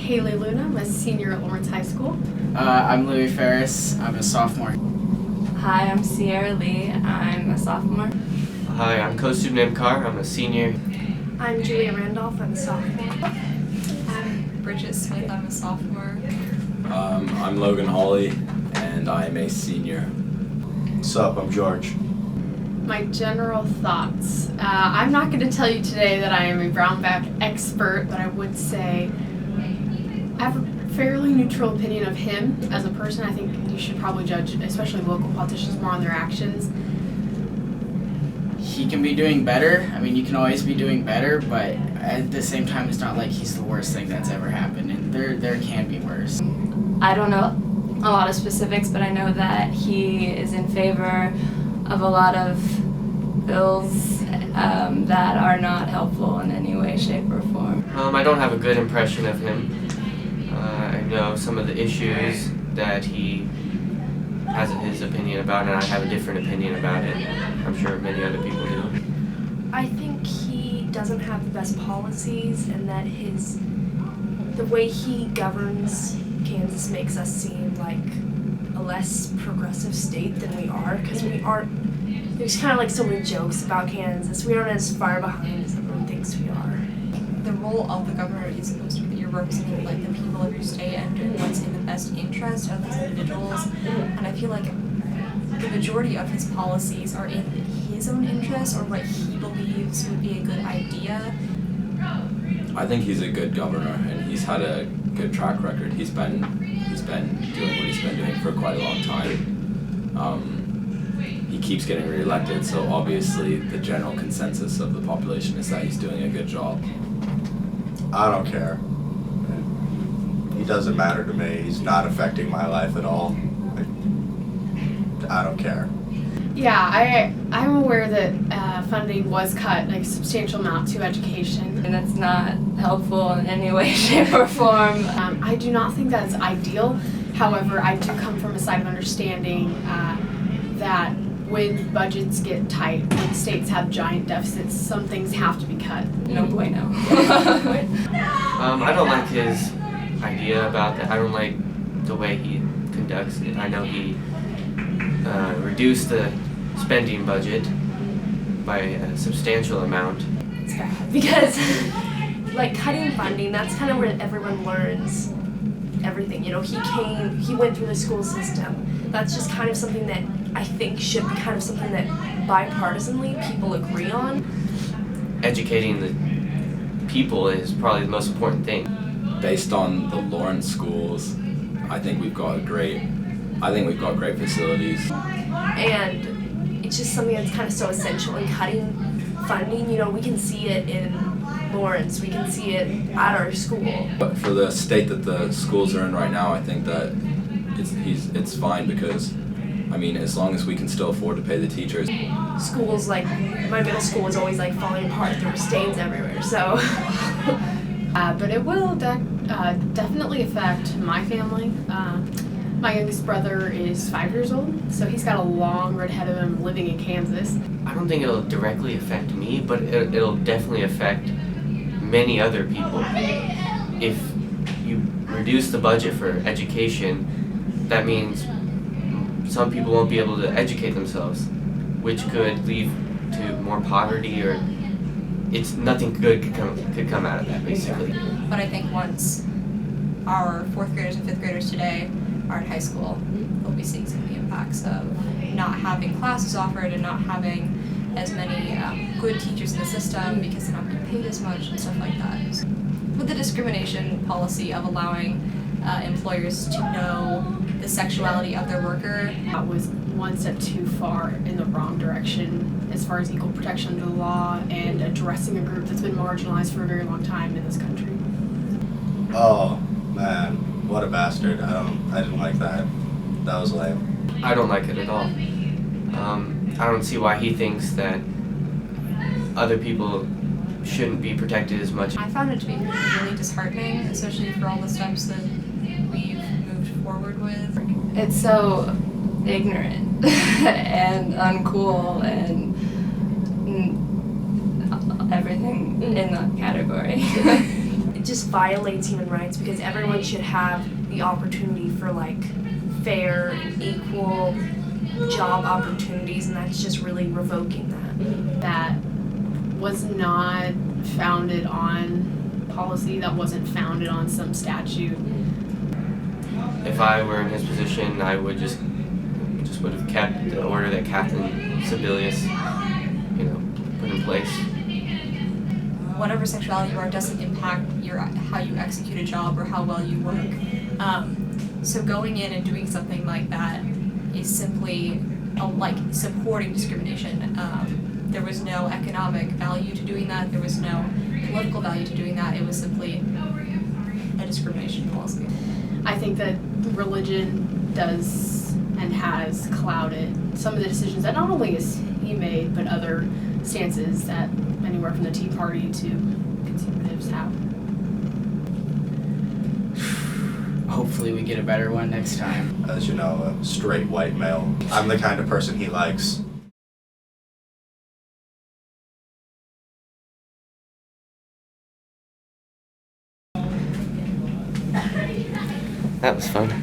Haley Luna. I'm a senior at Lawrence High School. I'm Louis Ferris. I'm a sophomore. Hi, I'm Sierra Lee. I'm a sophomore. Hi, I'm co-student Carr. I'm a senior. I'm Julia Randolph. I'm a sophomore. I'm Bridget Smith. I'm a sophomore. I'm Logan Hawley, and I'm a senior. What's up? I'm George. My general thoughts. I'm not going to tell you today that I am a Brownback expert, but I would say I have a fairly neutral opinion of him as a person. I think you should probably judge, especially local politicians, more on their actions. He can be doing better. I mean, you can always be doing better, but at the same time, it's not like he's the worst thing that's ever happened, and there can be worse. I don't know a lot of specifics, but I know that he is in favor of a lot of bills that are not helpful in any way, shape, or form. I don't have a good impression of him. I know some of the issues that he has his opinion about, and I have a different opinion about it. I'm sure many other people do. I think he doesn't have the best policies, and that the way he governs Kansas makes us seem like a less progressive state than we are, because we aren't. There's kind of like so many jokes about Kansas. We aren't as far behind as everyone thinks we are. The role of the governor is supposed to be that you're representing like the people of your state and doing what's in the best interest of these individuals. And I feel like the majority of his policies are in his own interest or what he believes would be a good idea. I think he's a good governor, and he's had a good track record. He's been doing what he's been doing for quite a long time. He keeps getting reelected, so obviously the general consensus of the population is that he's doing a good job. I don't care. He doesn't matter to me. He's not affecting my life at all. I don't care. Yeah, I'm aware that funding was cut, like a substantial amount, to education. And that's not helpful in any way, shape, or form. I do not think that's ideal. However, I do come from a side of understanding that when budgets get tight, when states have giant deficits, some things have to be cut. No bueno. I don't like his idea about that. I don't like the way he conducts it. I know he reduced the spending budget by a substantial amount. It's bad because, like, cutting funding, that's kind of where everyone learns everything. You know, he went through the school system. That's just kind of something that I think should be kind of something that bipartisanly people agree on. Educating the people is probably the most important thing. Based on the Lawrence schools, I think we've got great facilities. And it's just something that's kind of so essential in cutting funding. You know, we can see it in Lawrence, we can see it at our school. But for the state that the schools are in right now, I think that it's fine because, I mean, as long as we can still afford to pay the teachers. Schools, like, my middle school was always like falling apart. There were stains everywhere, so. But it will definitely affect my family. My youngest brother is 5 years old, so he's got a long road ahead of him living in Kansas. I don't think it'll directly affect me, but it'll definitely affect many other people. If you reduce the budget for education, that means some people won't be able to educate themselves, which could lead to more poverty, or nothing good could come out of that, basically. But I think once our 4th graders and 5th graders today are in high school, they'll be seeing some of the impacts of not having classes offered and not having as many good teachers in the system because they're not being paid as much and stuff like that. With the discrimination policy of allowing employers to know the sexuality of their worker, That was one step too far in the wrong direction as far as equal protection under the law and addressing a group that's been marginalized for a very long time in this country. Oh, man. What a bastard. I didn't like that. That was lame. I don't like it at all. I don't see why he thinks that other people shouldn't be protected as much. I found it to be really disheartening, especially for all the steps that we've moved forward with. It's so ignorant and uncool and everything in that category. just violates human rights because everyone should have the opportunity for like fair and equal job opportunities, and that's just really revoking that. That was not founded on policy, that wasn't founded on some statute. If I were in his position, I would just would have kept the order that Captain Sebelius, put in place. Whatever sexuality you are doesn't impact how you execute a job or how well you work. So going in and doing something like that is simply like supporting discrimination. There was no economic value to doing that. There was no political value to doing that. It was simply a discrimination policy. I think that religion does and has clouded some of the decisions that not only has he made, but other stances that anywhere from the Tea Party to conservatives have. Hopefully we get a better one next time. As you know, a straight white male. I'm the kind of person he likes. That was fun.